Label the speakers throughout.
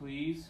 Speaker 1: please.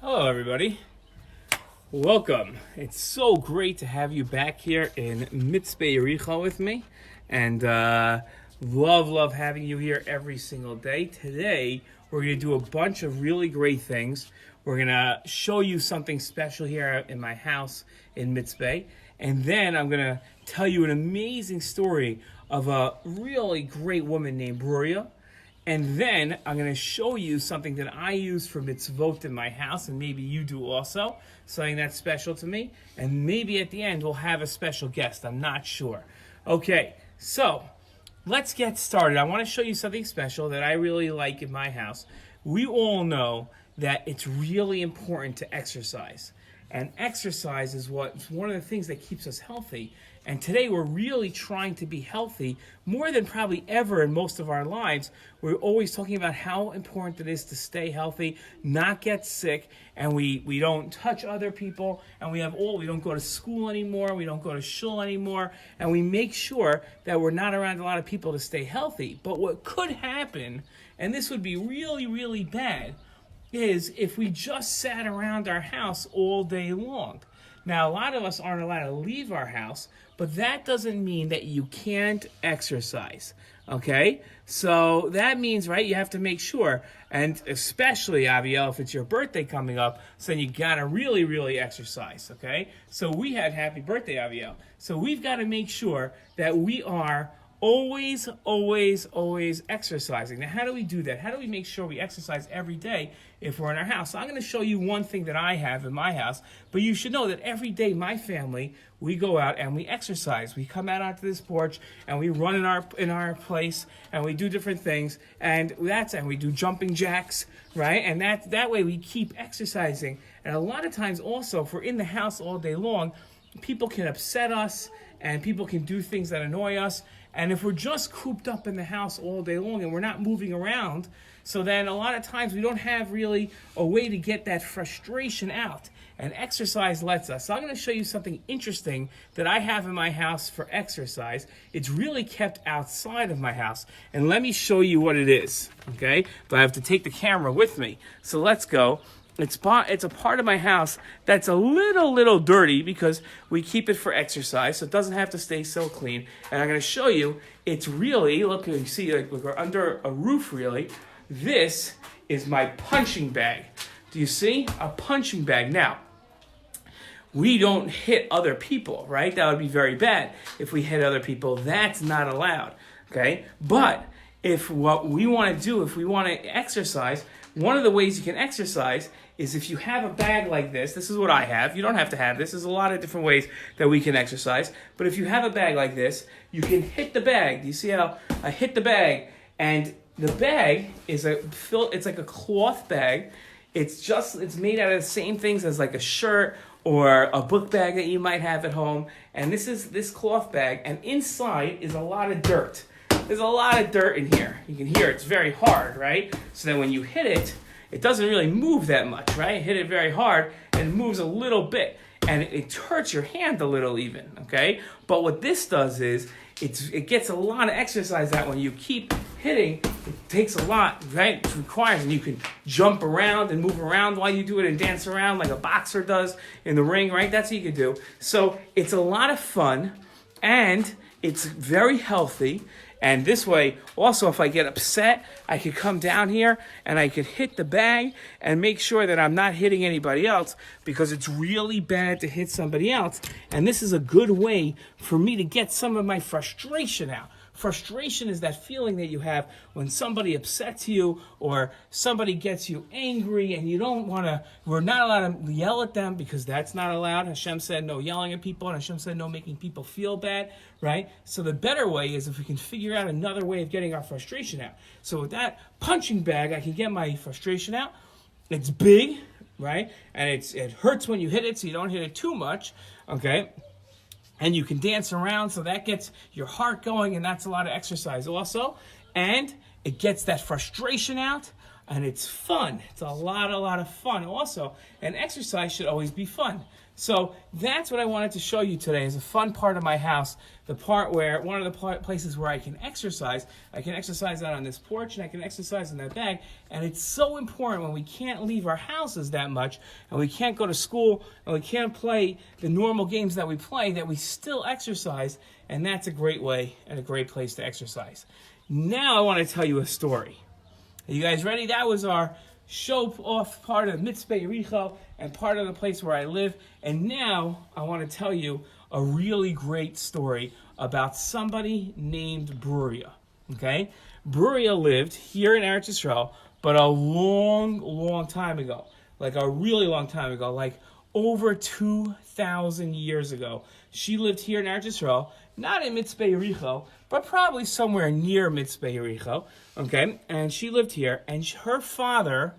Speaker 1: Hello, everybody. Welcome. It's so great to have you back here in Mitzvah Yericho with me, and love having you here every single day. Today, we're going to do a bunch of really great things. We're going to show you something special here in my house in Mitzvah, and then I'm going to tell you an amazing story of a really great woman named Bruria. And then I'm going to show you something that I use for mitzvot in my house, and maybe you do also, something that's special to me. And maybe at the end we'll have a special guest. I'm not sure. Okay, so let's get started. I want to show you something special that I really like in my house. We all know that it's really important to exercise. And exercise is one of the things that keeps us healthy. And today we're really trying to be healthy more than probably ever in most of our lives. We're always talking about how important it is to stay healthy, not get sick, and we don't touch other people, and we don't go to school anymore, we don't go to shul anymore, and we make sure that we're not around a lot of people to stay healthy. But what could happen, and this would be really, really bad, is if we just sat around our house all day long. Now, a lot of us aren't allowed to leave our house, but that doesn't mean that you can't exercise, okay? So that means, right, you have to make sure, and especially, Aviel, if it's your birthday coming up, so then you gotta really, really exercise, okay? So we had happy birthday, Aviel. So we've got to make sure that we are always exercising. Now, how do we do that? How do we make sure we exercise every day if we're in our house? So I'm going to show you one thing that I have in my house, but you should know that every day my family, we go out and we exercise. We come out onto this porch and we run in our place and we do different things, and we do jumping jacks, right? And that way we keep exercising. And a lot of times also, if we're in the house all day long, people can upset us and people can do things that annoy us. And if we're just cooped up in the house all day long and we're not moving around, so then a lot of times we don't have really a way to get that frustration out. And exercise lets us. So I'm going to show you something interesting that I have in my house for exercise. It's really kept outside of my house. And let me show you what it is, okay? But I have to take the camera with me. So let's go. It's a part of my house that's a little dirty because we keep it for exercise, so it doesn't have to stay so clean. And I'm going to show you, it's really, look, you see, like we're under a roof, really. This is my punching bag. Do you see? A punching bag. Now, we don't hit other people, right? That would be very bad. If we hit other people, that's not allowed, okay? But if what we want to do, if we want to exercise, one of the ways you can exercise is if you have a bag like this. This is what I have. You don't have to have this. There's a lot of different ways that we can exercise. But if you have a bag like this, you can hit the bag. Do you see how I hit the bag? And the bag is it's like a cloth bag. It's made out of the same things as like a shirt or a book bag that you might have at home. And this is this cloth bag, and inside is a lot of dirt. There's a lot of dirt in here. You can hear it's very hard, right? So that when you hit it, it doesn't really move that much, right? Hit it very hard, and it moves a little bit. And it hurts your hand a little even, okay? But what this does is, it gets a lot of exercise that when you keep hitting, it takes a lot, right? It requires, and you can jump around and move around while you do it and dance around like a boxer does in the ring, right? That's what you can do. So it's a lot of fun, and it's very healthy. And this way, also, if I get upset, I could come down here and I could hit the bag and make sure that I'm not hitting anybody else, because it's really bad to hit somebody else. And this is a good way for me to get some of my frustration out. Frustration is that feeling that you have when somebody upsets you or somebody gets you angry and you don't want to, we're not allowed to yell at them because that's not allowed. Hashem said no yelling at people, and Hashem said no making people feel bad, right? So the better way is if we can figure out another way of getting our frustration out. So with that punching bag, I can get my frustration out. It's big, right? And it hurts when you hit it, so you don't hit it too much, okay? And you can dance around, so that gets your heart going, and that's a lot of exercise also. And it gets that frustration out, and it's fun. It's a lot of fun also. And exercise should always be fun. So that's what I wanted to show you today is a fun part of my house, the part where, one of the places where I can exercise. I can exercise out on this porch, and I can exercise in that bag. And it's so important when we can't leave our houses that much, and we can't go to school, and we can't play the normal games that we play, that we still exercise. And that's a great way and a great place to exercise. Now I want to tell you a story. Are you guys ready? That was our show off part of Mitzvah Yericho and part of the place where I live. And now I want to tell you a really great story about somebody named Bruria. Okay? Bruria lived here in Eretz Yisrael, but a long time ago. Like a really long time ago, like over 2,000 years ago. She lived here in Eretz Yisrael, not in Mitzvah Yericho, but probably somewhere near Mitzvah Yericho. Okay? And she lived here, and her father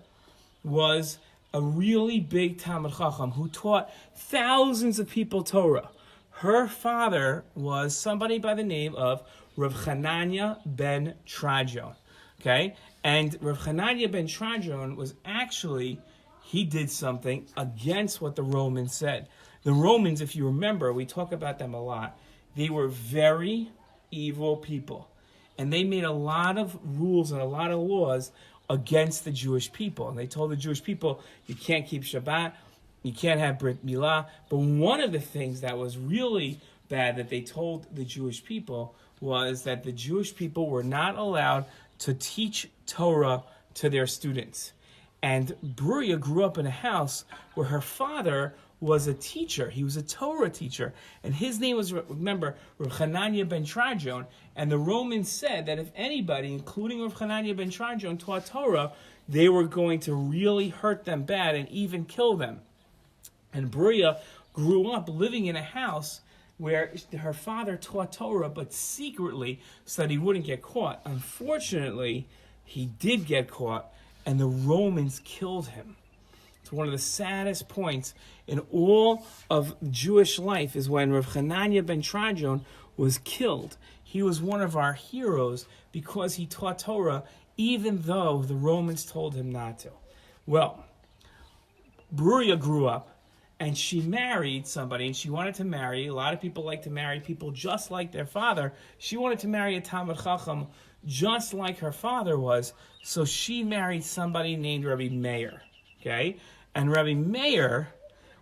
Speaker 1: was a really big Talmid Chacham who taught thousands of people Torah. Her father was somebody by the name of Rav Hanania ben Trajon. Okay? And Rav Hanania ben Trajon was actually, he did something against what the Romans said. The Romans, if you remember, we talk about them a lot, they were very evil people. And they made a lot of rules and a lot of laws against the Jewish people. And they told the Jewish people, you can't keep Shabbat, you can't have Brit Milah. But one of the things that was really bad that they told the Jewish people was that the Jewish people were not allowed to teach Torah to their students. And Bruria grew up in a house where her father was a teacher. He was a Torah teacher. And his name was, remember, Rav Hanania ben Trajon. And the Romans said that if anybody, including Rav Hanania ben Trajon, taught Torah, they were going to really hurt them bad and even kill them. And Bruria grew up living in a house where her father taught Torah, but secretly, so that he wouldn't get caught. Unfortunately, he did get caught, and the Romans killed him. It's one of the saddest points in all of Jewish life is when Rav Hanania ben Trajon was killed. He was one of our heroes because he taught Torah, even though the Romans told him not to. Well, Bruria grew up, and she married somebody, and she wanted to marry. A lot of people like to marry people just like their father. She wanted to marry a Talmid Chacham just like her father was, so she married somebody named Rabbi Meir. Okay? And Rabbi Meir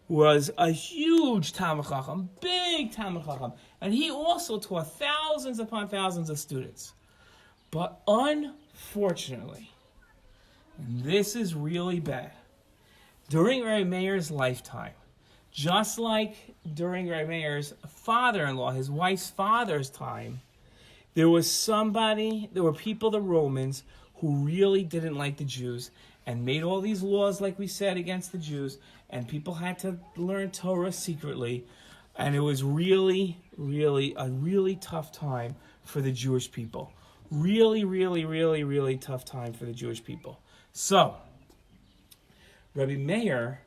Speaker 1: was a huge Talmid Chacham, big Talmid Chacham, and he also taught thousands upon thousands of students. But unfortunately, and this is really bad, during Rabbi Meir's lifetime, just like during Rabbi Meir's father-in-law, his wife's father's time, there were people, the Romans, who really didn't like the Jews and made all these laws, like we said, against the Jews, and people had to learn Torah secretly, and it was really a really tough time for the Jewish people. Really tough time for the Jewish people. So, Rabbi Meir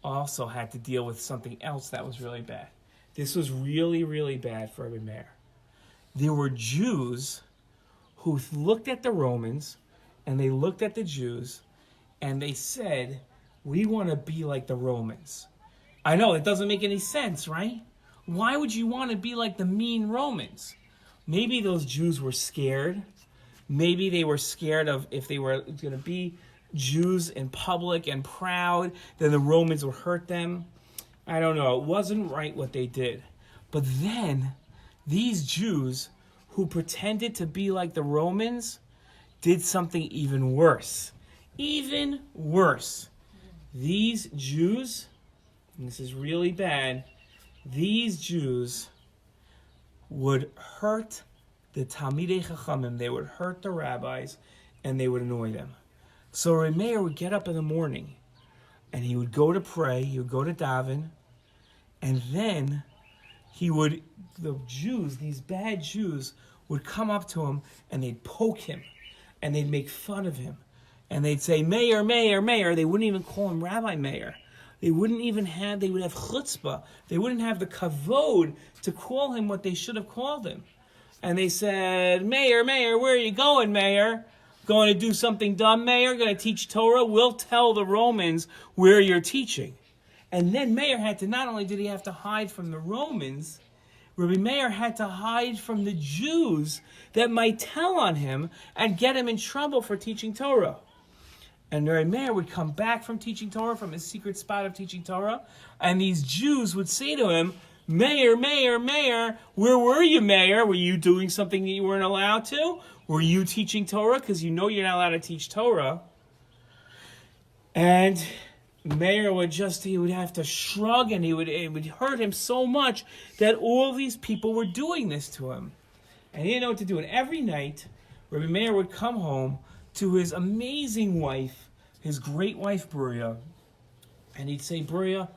Speaker 1: also had to deal with something else that was really bad. This was really bad for Rabbi Meir. There were Jews who looked at the Romans and they looked at the Jews and they said, we want to be like the Romans. I know, it doesn't make any sense, right? Why would you want to be like the mean Romans? maybe those Jews were scared. Maybe they were scared of if they were going to be Jews in public and proud, then the Romans would hurt them. I don't know. It wasn't right what they did. But then these Jews who pretended to be like the Romans did something even worse. Even worse. These Jews, and this is really bad, these Jews would hurt the Talmidei Chachamim. They would hurt the rabbis, and they would annoy them. So Rabbi Meir would get up in the morning, and he would go to pray, he would go to daven, and then the Jews, these bad Jews, would come up to him, and they'd poke him, and they'd make fun of him, and they'd say, Meir, Meir, Meir. They wouldn't even call him Rabbi Meir. They would have chutzpah. They wouldn't have the kavod to call him what they should have called him. And they said, Meir, Meir, where are you going, Meir? Going to do something dumb, Meir? Going to teach Torah? We'll tell the Romans where you're teaching. And then Meir had to, not only did he have to hide from the Romans, Rabbi Meir had to hide from the Jews that might tell on him and get him in trouble for teaching Torah. And Rabbi Meir would come back from teaching Torah, from his secret spot of teaching Torah, and these Jews would say to him, Meir, Meir, Meir, where were you, Meir? Were you doing something that you weren't allowed to? Were you teaching Torah? Because you know you're not allowed to teach Torah. And Meir he would have to shrug, and it would hurt him so much that all these people were doing this to him. And he didn't know what to do. And every night, Rabbi Meir would come home to his amazing wife, his great wife, Bruria, and he'd say, Bruria,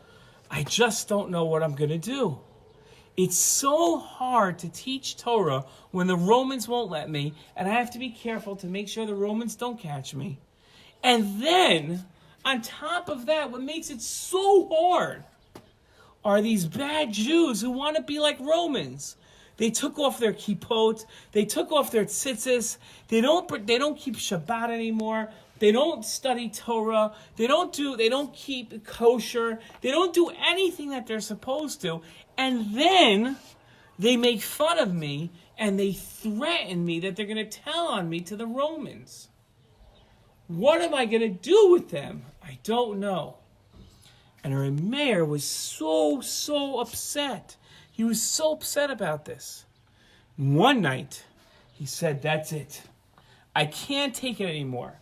Speaker 1: I just don't know what I'm going to do. It's so hard to teach Torah when the Romans won't let me, and I have to be careful to make sure the Romans don't catch me. And then, on top of that, what makes it so hard are these bad Jews who want to be like Romans. They took off their kippot, they took off their tzitzis, they don't keep Shabbat anymore, they don't study Torah, they don't keep kosher, they don't do anything that they're supposed to, and then they make fun of me and they threaten me that they're going to tell on me to the Romans. What am I going to do with them? I don't know. And Rabbi Meir was so upset. He was so upset about this. One night, he said, that's it. I can't take it anymore.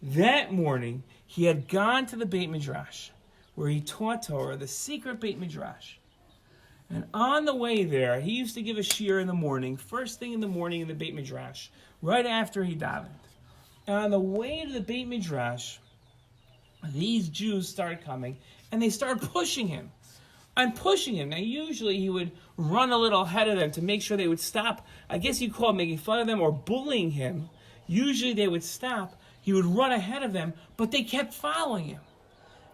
Speaker 1: That morning, he had gone to the Beit Midrash, where he taught Torah, the secret Beit Midrash. And on the way there, he used to give a shiur in the morning, first thing in the morning in the Beit Midrash, right after he davened. And on the way to the Beit Midrash, these Jews started coming, and they started pushing him. I'm pushing him. Now, usually he would run a little ahead of them to make sure they would stop. I guess you'd call it making fun of them or bullying him. Usually they would stop. He would run ahead of them, but they kept following him.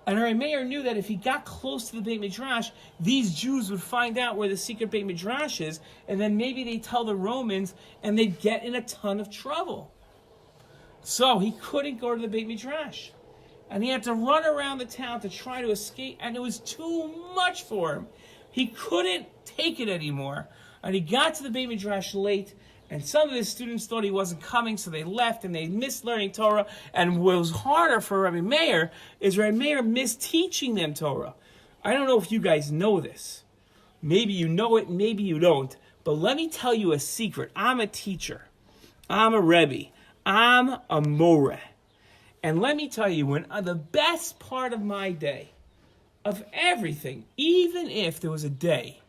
Speaker 1: And Rabbi Meir knew that if he got close to the Beit Midrash, these Jews would find out where the secret Beit Midrash is, and then maybe they'd tell the Romans, and they'd get in a ton of trouble. So he couldn't go to the Beit Midrash. And he had to run around the town to try to escape, and it was too much for him. He couldn't take it anymore. And he got to the Beit Midrash late, and some of his students thought he wasn't coming, so they left, and they missed learning Torah. And what was harder for Rabbi Meir is Rabbi Meir missed teaching them Torah. I don't know if you guys know this. Maybe you know it, maybe you don't. But let me tell you a secret. I'm a teacher. I'm a Rebbe. I'm a Moreh. And let me tell you, when the best part of my day, of everything, even if there was a day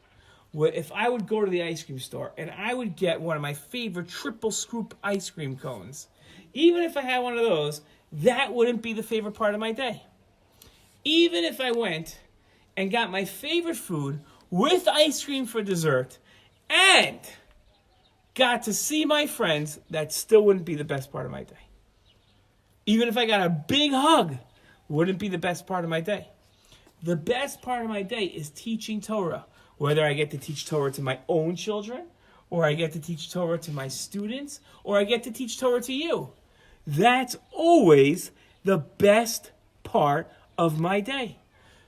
Speaker 1: where if I would go to the ice cream store and I would get one of my favorite triple scoop ice cream cones, even if I had one of those, that wouldn't be the favorite part of my day. Even if I went and got my favorite food with ice cream for dessert and got to see my friends, that still wouldn't be the best part of my day. Even if I got a big hug, wouldn't be the best part of my day. The best part of my day is teaching Torah. Whether I get to teach Torah to my own children, or I get to teach Torah to my students, or I get to teach Torah to you. That's always the best part of my day.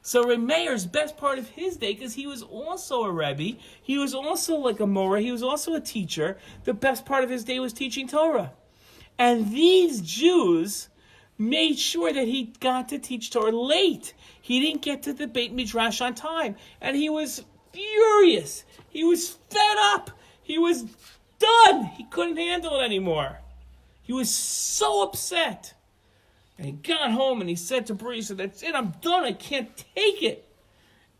Speaker 1: So Reb Meir's best part of his day, because he was also a Rebbe, he was also like a Morah, he was also a teacher, the best part of his day was teaching Torah. And these Jews made sure that he got to teach Torah late. He didn't get to the Beit Midrash on time. And he was furious. He was fed up. He was done. He couldn't handle it anymore. He was so upset. And he got home and he said to Bria, "That's it, I'm done. I can't take it."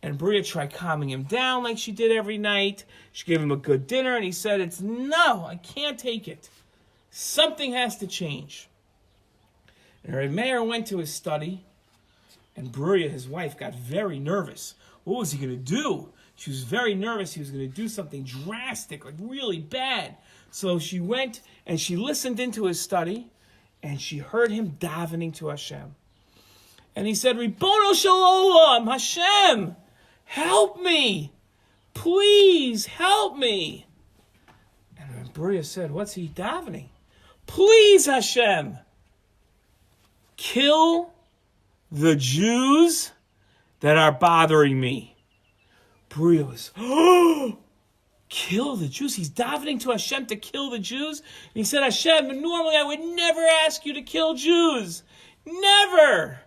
Speaker 1: And Bria tried calming him down like she did every night. She gave him a good dinner and he said, "No, I can't take it. Something has to change." And Reb Meir went to his study, and Bria, his wife, got very nervous. What was he going to do? She was very nervous. He was going to do something drastic, like really bad. So she went and she listened into his study, and she heard him davening to Hashem. And he said, "Ribono shel olam, Hashem, help me. Please help me." And Bria said, "What's he davening?" "Please, Hashem, kill the Jews that are bothering me." Bria was, kill the Jews? He's davening to Hashem to kill the Jews? And he said, "Hashem, normally I would never ask you to kill Jews. Never.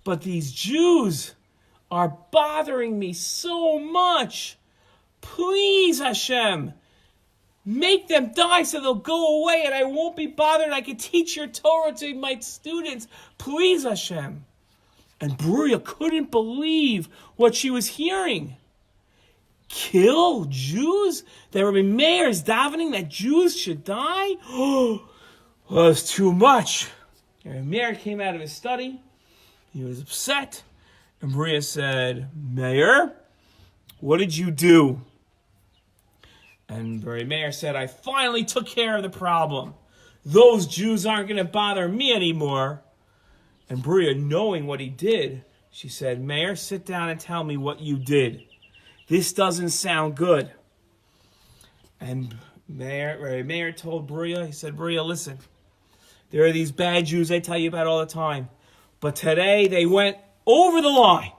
Speaker 1: But these Jews are bothering me so much. Please, Hashem, make them die so they'll go away and I won't be bothered and I can teach your Torah to my students. Please, Hashem." And Bria couldn't believe what she was hearing. Kill Jews? That Reb Meir is davening that Jews should die? Oh, well, it's too much. And Reb Meir came out of his study. He was upset. And Bria said, "Meir, what did you do?" And Reb Meir said, "I finally took care of the problem. Those Jews aren't going to bother me anymore." And Bria, knowing what he did, she said, "Meir, sit down and tell me what you did. This doesn't sound good." And Meir told Bria, he said, "Bria, listen, there are these bad Jews I tell you about all the time. But today they went over the line.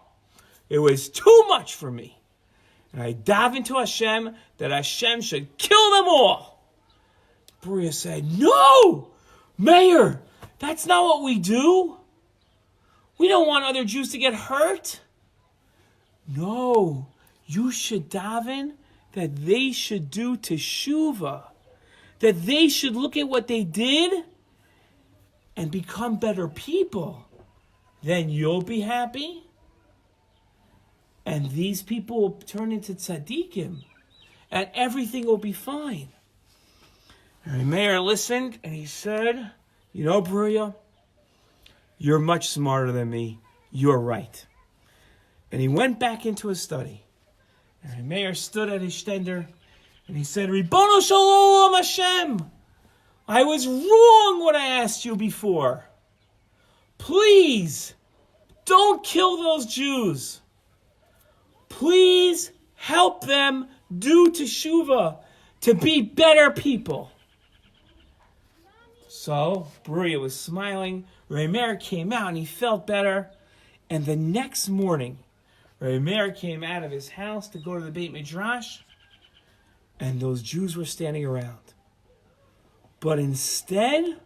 Speaker 1: It was too much for me. And I davened to Hashem that Hashem should kill them all." Bria said, "No, Meir, that's not what we do. We don't want other Jews to get hurt. No, you should daven that they should do teshuvah, that they should look at what they did and become better people. Then you'll be happy, and these people will turn into tzaddikim, and everything will be fine." And Meir listened, and he said, "You know, Bria, you're much smarter than me. You're right." And he went back into his study. And Meir stood at his stender, and he said, "Ribono shel olam, Hashem, I was wrong when I asked you before. Please, don't kill those Jews. Please help them do teshuvah to be better people." So Bria was smiling. Reb Meir came out and he felt better. And the next morning, Reb Meir came out of his house to go to the Beit Midrash, and those Jews were standing around. But instead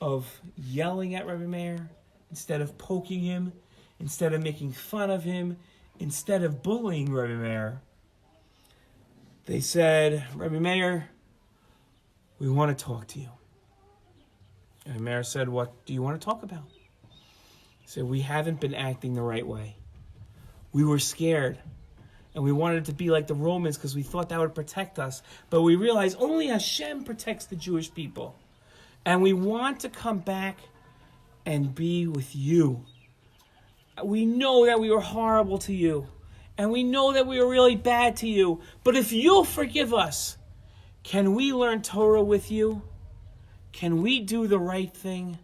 Speaker 1: of yelling at Reb Meir, instead of poking him, instead of making fun of him, instead of bullying Reb Meir, they said, "Reb Meir, we want to talk to you." And Meir said, "What do you want to talk about?" He said, "We haven't been acting the right way. We were scared. And we wanted to be like the Romans because we thought that would protect us. But we realized only Hashem protects the Jewish people. And we want to come back and be with you. We know that we were horrible to you. And we know that we were really bad to you. But if you'll forgive us, can we learn Torah with you? Can we do the right thing?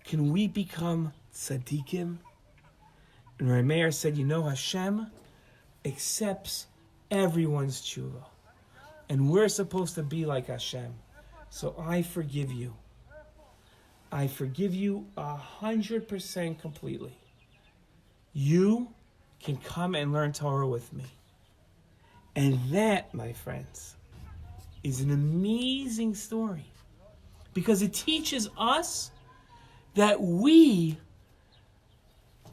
Speaker 1: Can we become tzaddikim?" And Reb Meir said, "You know, Hashem accepts everyone's tshuva. And we're supposed to be like Hashem. So I forgive you." I forgive you 100% completely. You can come and learn Torah with me. And that, my friends, is an amazing story. Because it teaches us that we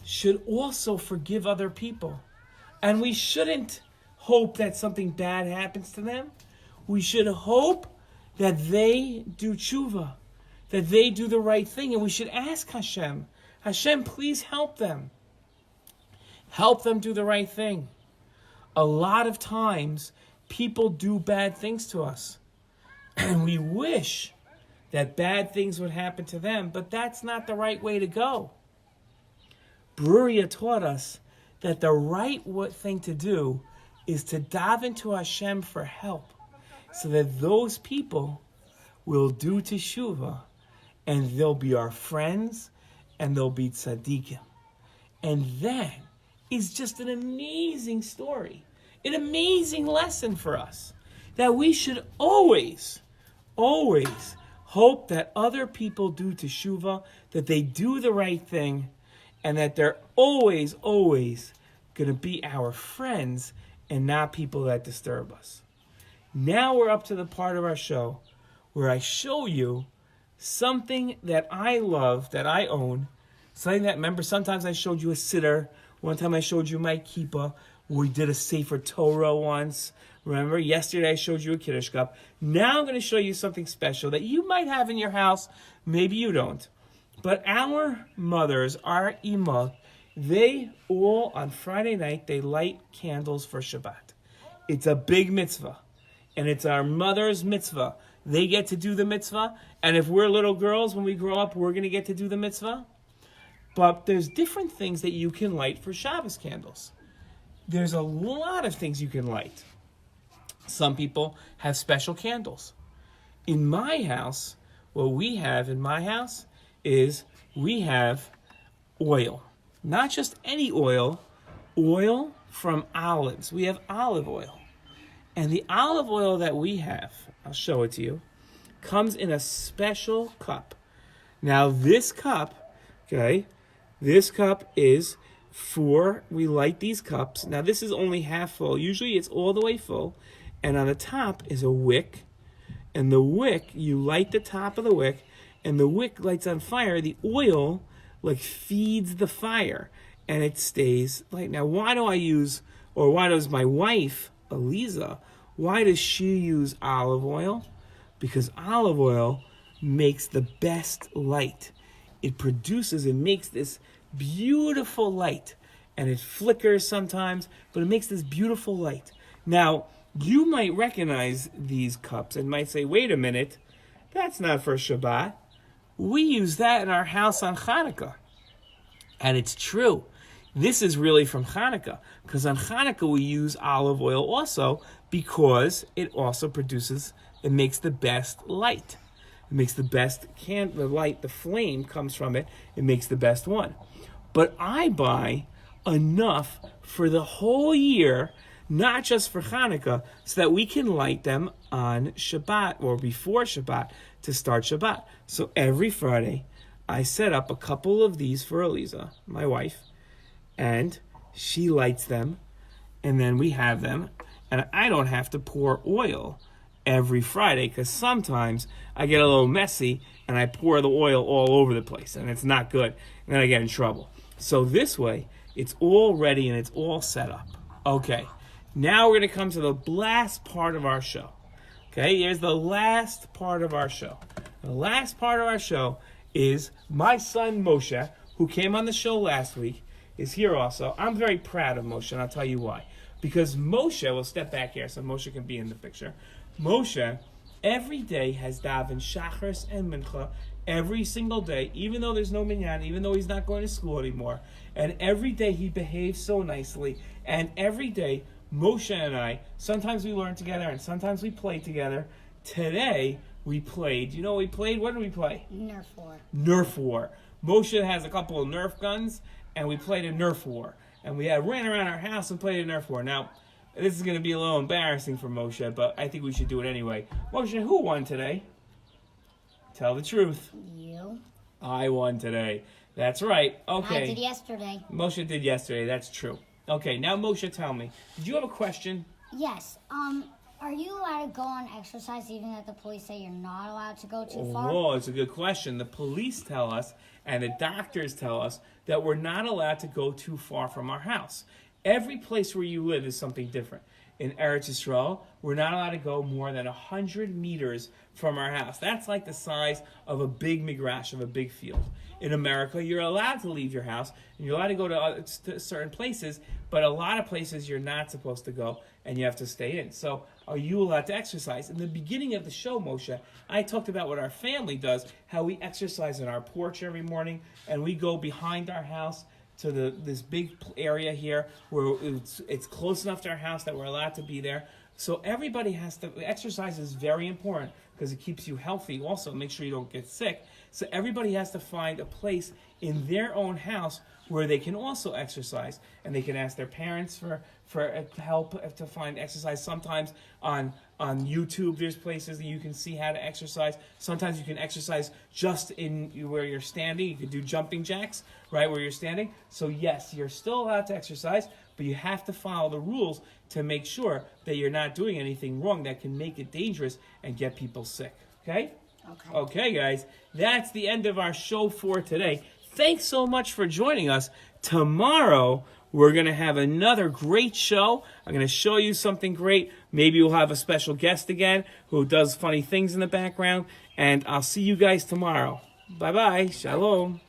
Speaker 1: should also forgive other people. And we shouldn't hope that something bad happens to them. We should hope that they do tshuva, that they do the right thing. And we should ask Hashem, Hashem, please help them. Help them do the right thing. A lot of times, people do bad things to us. And we wish that bad things would happen to them, but that's not the right way to go. Bruria taught us that the right thing to do is to daven to Hashem for help, so that those people will do teshuvah, and they'll be our friends, and they'll be tzaddikim. And that is just an amazing story, an amazing lesson for us, that we should always hope that other people do teshuvah, that they do the right thing, and that they're always going to be our friends and not people that disturb us. Now we're up to the part of our show where I show you something that I love, that I own, something that, remember, sometimes I showed you a siddur. One time I showed you my kippah. We did a Sefer Torah once. Remember, yesterday I showed you a Kiddush cup. Now I'm going to show you something special that you might have in your house. Maybe you don't. But our mothers, our imah, they all, on Friday night, they light candles for Shabbat. It's a big mitzvah. And it's our mother's mitzvah. They get to do the mitzvah. And if we're little girls, when we grow up, we're going to get to do the mitzvah. But there's different things that you can light for Shabbos candles. There's a lot of things you can light. Some people have special candles. In my house, what we have in my house is we have oil. Not just any oil, oil from olives. We have olive oil. And the olive oil that we have, I'll show it to you, comes in a special cup. Now this cup, this cup is we light these cups. Now this is only half full. Usually it's all the way full. And on the top is a wick. And the wick, you light the top of the wick, and the wick lights on fire. The oil feeds the fire, and it stays light. Now why does my wife, Eliza, why does she use olive oil? Because olive oil makes the best light. It makes this beautiful light. And it flickers sometimes, but it makes this beautiful light. Now, you might recognize these cups and might say, wait a minute, that's not for Shabbat. We use that in our house on Hanukkah. And it's true. This is really from Hanukkah, because on Hanukkah we use olive oil also, because it also it makes the best light. It makes the best the light, the flame comes from it. It makes the best one. But I buy enough for the whole year, not just for Hanukkah, so that we can light them on Shabbat or before Shabbat to start Shabbat. So every Friday, I set up a couple of these for Eliza, my wife, and she lights them, and then we have them, and I don't have to pour oil every Friday, because sometimes I get a little messy, and I pour the oil all over the place, and it's not good, and then I get in trouble. So this way, it's all ready and it's all set up. Okay, now we're going to come to the last part of our show. Okay, here's the last part of our show. The last part of our show is my son Moshe, who came on the show last week, is here also. I'm very proud of Moshe, and I'll tell you why. Because Moshe, we'll step back here so Moshe can be in the picture. Moshe, every day has daven Shacharis and Mincha, every single day, even though there's no minyan, even though he's not going to school anymore. And every day he behaves so nicely. And every day, Moshe and I, sometimes we learn together and sometimes we play together. Today, we played. You know what we played? What did we play?
Speaker 2: Nerf War.
Speaker 1: Nerf War. Moshe has a couple of Nerf guns, and we played a Nerf War. And we ran around our house and played a Nerf War. Now, this is going to be a little embarrassing for Moshe, but I think we should do it anyway. Moshe, who won today? Tell the truth.
Speaker 2: You.
Speaker 1: I won today. That's right. Okay.
Speaker 2: I did yesterday.
Speaker 1: Moshe did yesterday. That's true. Okay, now Moshe, tell me. Did you have a question?
Speaker 2: Yes. Are you allowed to go on exercise even if the police say you're not allowed to go too far?
Speaker 1: Oh, it's a good question. The police tell us and the doctors tell us that we're not allowed to go too far from our house. Every place where you live is something different. In Eretz Yisrael, we're not allowed to go more than 100 meters from our house. That's like the size of a big migrash, of a big field. In America, you're allowed to leave your house, and you're allowed to go to certain places, but a lot of places you're not supposed to go, and you have to stay in. So are you allowed to exercise? In the beginning of the show, Moshe, I talked about what our family does, how we exercise on our porch every morning, and we go behind our house to this big area here where it's close enough to our house that we're allowed to be there. So everybody has to, exercise is very important because it keeps you healthy. Also, make sure you don't get sick. So everybody has to find a place in their own house where they can also exercise. And they can ask their parents for help to find exercise. Sometimes on YouTube, there's places that you can see how to exercise. Sometimes you can exercise just in where you're standing. You can do jumping jacks right where you're standing. So yes, you're still allowed to exercise, but you have to follow the rules to make sure that you're not doing anything wrong that can make it dangerous and get people sick. Okay? Okay, guys. That's the end of our show for today. Thanks so much for joining us. Tomorrow, we're going to have another great show. I'm going to show you something great. Maybe we'll have a special guest again who does funny things in the background. And I'll see you guys tomorrow. Bye-bye. Shalom.